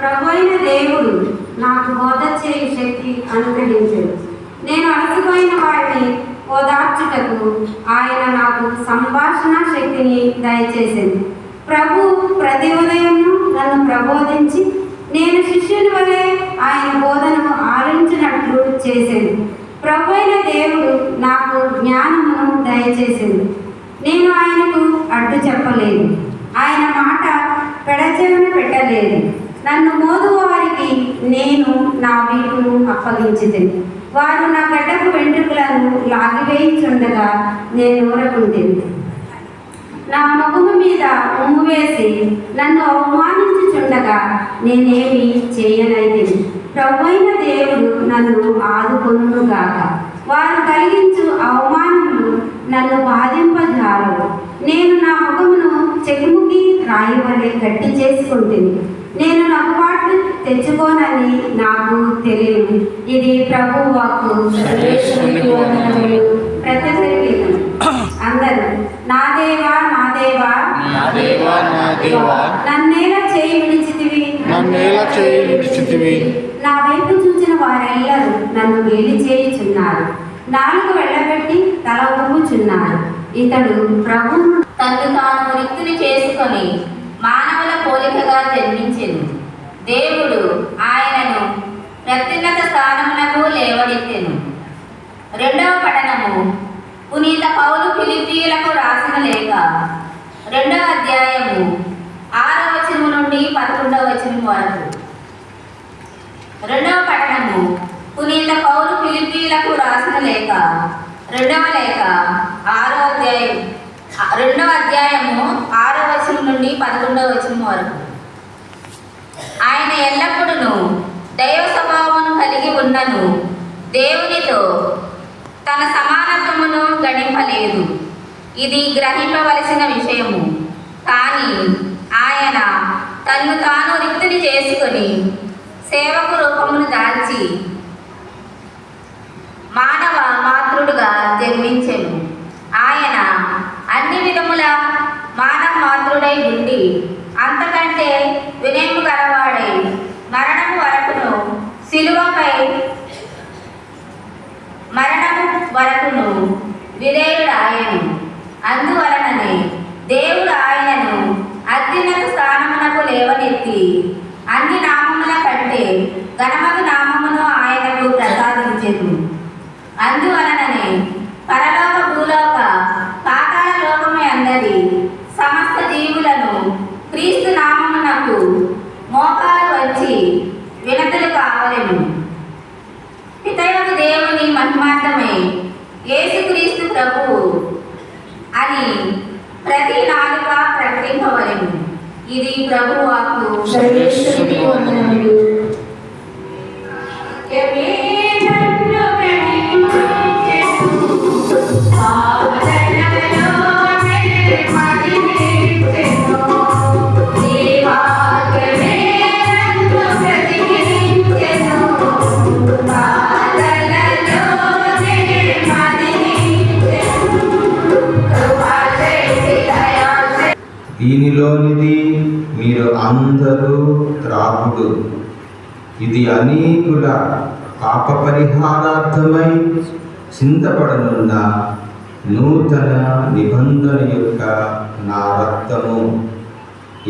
ప్రభువైన దేవుడు నాకు బోధ చేయు శక్తి అనుగ్రహించాడు. నేను అలసిపోయిన వారిని ఓదార్చుటకు ఆయన నాకు సంభాషణ శక్తిని దయచేసింది. ప్రభు ప్రతి ఉదయము నన్ను ప్రబోధించి నేను శిష్యుని వలె ఆయన బోధనను ఆలోచించినట్లు చేసింది. ప్రభువైన దేవుడు నాకు జ్ఞానమును దయచేసింది. నేను ఆయనకు అడ్డు చెప్పలేదు, ఆయన మాట పెడచెవిన పెట్టలేదు. నన్ను మోదు వారికి నేను నా వీపును అప్పగించితిని. వారు నా గడ్డపు వెంట్రుకలను లాగివేయుచుండగా నేను ఊరకుంటిని. నా ముఖము మీద ఉమ్ము వేసి నన్ను అవమానించుచుండగా నేనేమి చేయనైతిని. ప్రభువైన దేవుడు నన్ను ఆదుకొనుగాక. వారు కలిగించు అవమానములు నన్ను బాధింపజాలవు. నేను నా ముఖమును చెకుముకి రాయి వలె గట్టి చేసుకుంటుంది. నేను నవ్వుబాట్లు తెచ్చుకోనని నాకు తెలియదు. ఇది ప్రభు వాక్కు. ప్రత్యక్ష గీతం. అందరూ నా దేవా నా దేవా నన్నేలా చేయి విడిచితివి. నా వైపు చూచిన వారెల్లరూ నన్ను వేలి చేయుచున్నారు. నాలుగు వెళ్ళబెట్టి తల ఊపుచున్నారు. ఇతడు ప్రభువును తను తాను రిక్తుని చేసుకొని మానవుల పోలికగా జన్మించెను. దేవుడు ఆయనను అత్యున్నత స్థానమునకు లేవనెత్తెను. రెండవ పఠనము పునీత పౌలు ఫిలిప్పీయులకు రాసిన లేఖ 2వ అధ్యాయము 6వ వచనము నుండి 11వ వచనం వరకు. రెండవ పఠనము పునీత పౌలు ఫిలిప్పీయులకు రాసిన లేఖ 2వ లేఖ 2వ అధ్యాయము 6వ వచనం నుండి 11వ వచనం వరకు. ఆయన ఎల్లప్పుడూ దైవ స్వభావమును కలిగి ఉన్నను దేవునితో తన సమానత్వమును గణింపలేదు. ఇది గ్రహింపవలసిన విషయము. కానీ ఆయన తన్ను తాను రిక్తుని చేసుకొని సేవకు రూపమును దాల్చి మానవ మాతృడుగా జన్మించెను. ఆయన అన్ని విధముల మానవ మాతృడై ఉండి అంతకంటే వినయము గలవాడై మరణము వరకును విధేయుడాయను. అందువలననే దేవుడు ఆయనను అత్యున్నత స్థానమునకు లేవనెత్తి అన్ని నామముల కంటే ఘనమగు నామమును ఆయనకు ప్రసాదించెను. అందువలననే పరలోక భూలోక పాతాళ లోకము అందరి సమస్త జీవులను క్రీస్తు నామమునకు మోకాలు వచ్చి వినతులు కావలెను. పితయగు దేవుని మహిమార్థమే యేసుక్రీస్తు ప్రభువు అని ప్రతి నాలుక ప్రకటింపవలెను. ఇది ప్రభువు వాక్కు. దీనిలోనిది మీరు అందరూ త్రాగుడు. ఇది అనేకుల పాప పరిహారార్థమై చింతపడనున్న నూతన నిబంధన యొక్క నా రక్తము.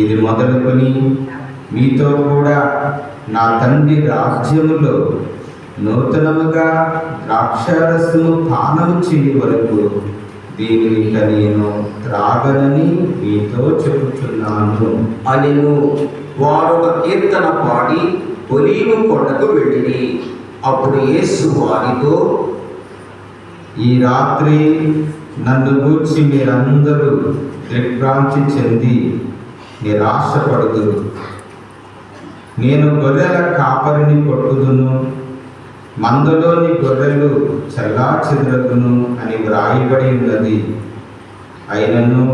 ఇది మొదలుకొని మీతో కూడా నా తండ్రి రాజ్యములో నూతనముగా ద్రాక్షారసము పానము చేయ వరకు దీనిని నేను త్రాగనని మీతో చెబుతున్నాను అనిను. వారు ఒక కీర్తన పాడి ఒలీవ కొండకు వెళ్ళిరి. అప్పుడు యేసు వారితో, ఈ రాత్రి నన్ను గూర్చి మీరందరూ దిగ్భ్రాంతి చెంది నిరాశపడుదురు. నేను గొర్రెల కాపరిని కొట్టుదును, మందలోని గొర్రెలు చెల్లాచెదరగును అని వ్రాయబడి ఉన్నది. అయినను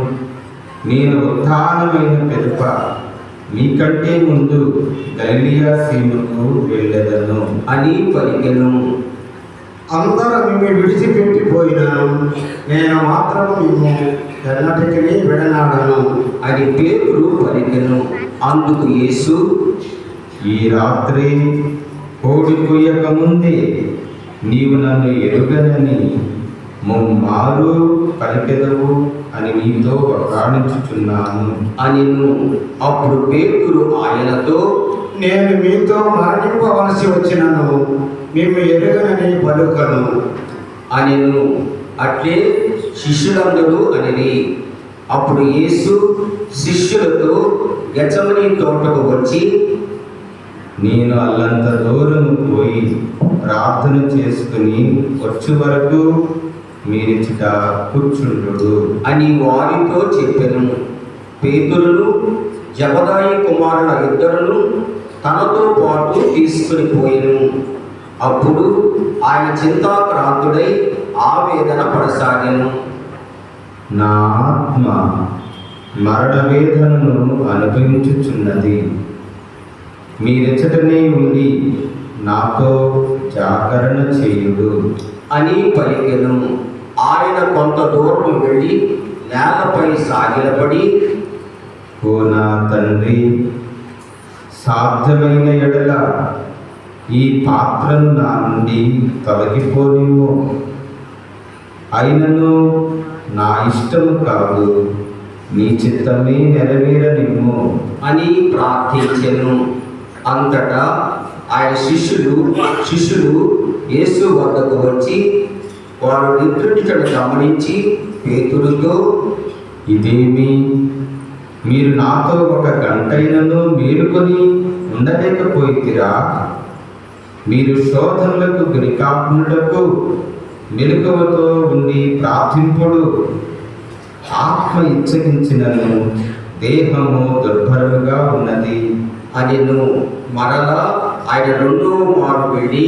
నేను ఉత్థానమైన పిదప మీకంటే ముందు గలిలయ సీమకు వెళ్ళెదను అని పలికెను. అందరూ మిమ్మల్ని విడిచిపెట్టిపోయినాను, నేను మాత్రం మిమ్ము ఎన్నటికీ విడనాడను అని పేతురు పలికెను. అందుకు యేసు, ఈ రాత్రి కోడి కొయ్యక ముందే నీవు నన్ను ఎరుగనని ముమ్మారు పలికెదవు అని నీతో వకాణించుచున్నాను అనిను. అప్పుడు పేతురు ఆయనతో, నేను మీతో మరణింపవలసి వచ్చినను మేము ఎరుగనని పలుకను అనిను. అట్లే శిష్యులందరూ అనిరి. అప్పుడు యేసు శిష్యులతో గెత్సేమనీ తోటకు వచ్చి, నేను అల్లంత దూరం పోయి ప్రార్థన చేసుకుని వచ్చు వరకు మీరిచ్చట కూర్చుండు అని వారితో చెప్పెను. పేతురును జబదాయి కుమారుల ఇద్దరును తనతో పాటు తీసుకుని పోయెను. అప్పుడు ఆయన చింతాక్రాంతుడై ఆవేదన పడసాగాను. నా ఆత్మ మరణ వేదనను అనుభవించుచున్నది. మీరెచ్చటనే ఉండి నాతో జాగరణ చేయుడు అని పలికెను. ఆయన కొంత దూరం వెళ్ళి నేలపై సాగిలపడి, ఓ నా తండ్రి, సాధ్యమైన ఎడల ఈ పాత్రను నా నుండి తొలగిపోనివ్వు. అయినను నా ఇష్టము కాదు, నీ చిత్తమే నెరవేరనిమ్ము అని ప్రార్థించెను. అంతటా ఆయన శిష్యులు యేసు వద్దకు వచ్చి వారు నిద్రించడం గమనించి పేతురుతో, ఇదేమి, మీరు నాతో ఒక గంటైనను మేలుకొని ఉండలేకపోయితిరా? మీరు శోధనలకు గురికాకున్నటకు మెలకువతో ఉండి ప్రార్థింపుడు. ఆత్మ ఇచ్చగించినను దేహము దుర్భరముగా ఉన్నది అనిను. మరలా ఆయన రెండో మారు వెళ్ళి,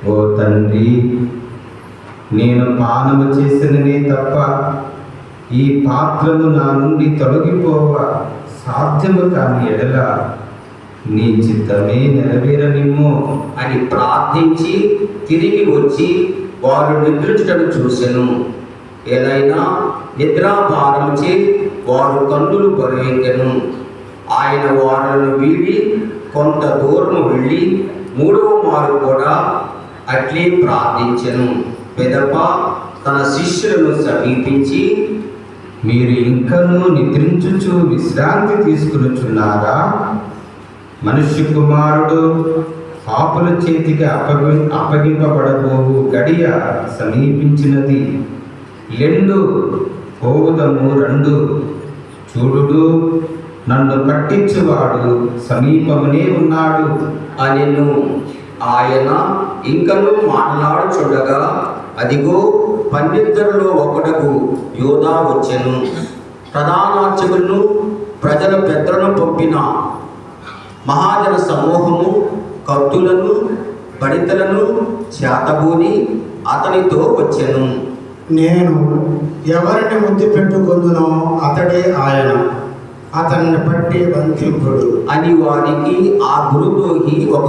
ఓ తండ్రి, నేను పానము చేసిననే తప్ప ఈ పాత్రను నా నుండి తొలగిపోవ సాధ్యము కాని ఎడల నీ చిత్తమే నెరవేరనిమ్ము అని ప్రార్థించి తిరిగి వచ్చి వారు నిద్రించడం చూసెను. ఏదైనా నిద్రాభారముచే వారు కన్నులు బరువెక్కెను. ఆయన వారిని వీడి కొంత దూరం వెళ్ళి మూడవ మారు కూడా అట్లే ప్రార్థించెను. పెదప తన శిష్యులను సమీపించి, మీరు ఇంకనూ నిద్రించుచు విశ్రాంతి తీసుకునుచున్నారా? మనుష్య కుమారుడు పాపుల చేతికి అప్పగింపబడబోవు గడియ సమీపించినది. లెండు, పోవుదము రండు. చూడుడు, నన్ను పట్టించువాడు సమీపమునే ఉన్నాడు అనిను. ఆయన ఇంకనూ మాట్లాడుచుండగా అదిగో 12లో ఒకడుగు యోధా వచ్చెను. ప్రధానార్చకులను ప్రజల పెద్దలను పంపిన మహాజన సమూహము కత్తులను బడితలను చేతబూని అతనితో వచ్చెను. నేను ఎవరిని ముద్దు పెట్టుకుందునో అతడే ఆయన, అతన్ని పట్టి బంధింపుడు అని వారికి ఆ గురుదోహి ఒక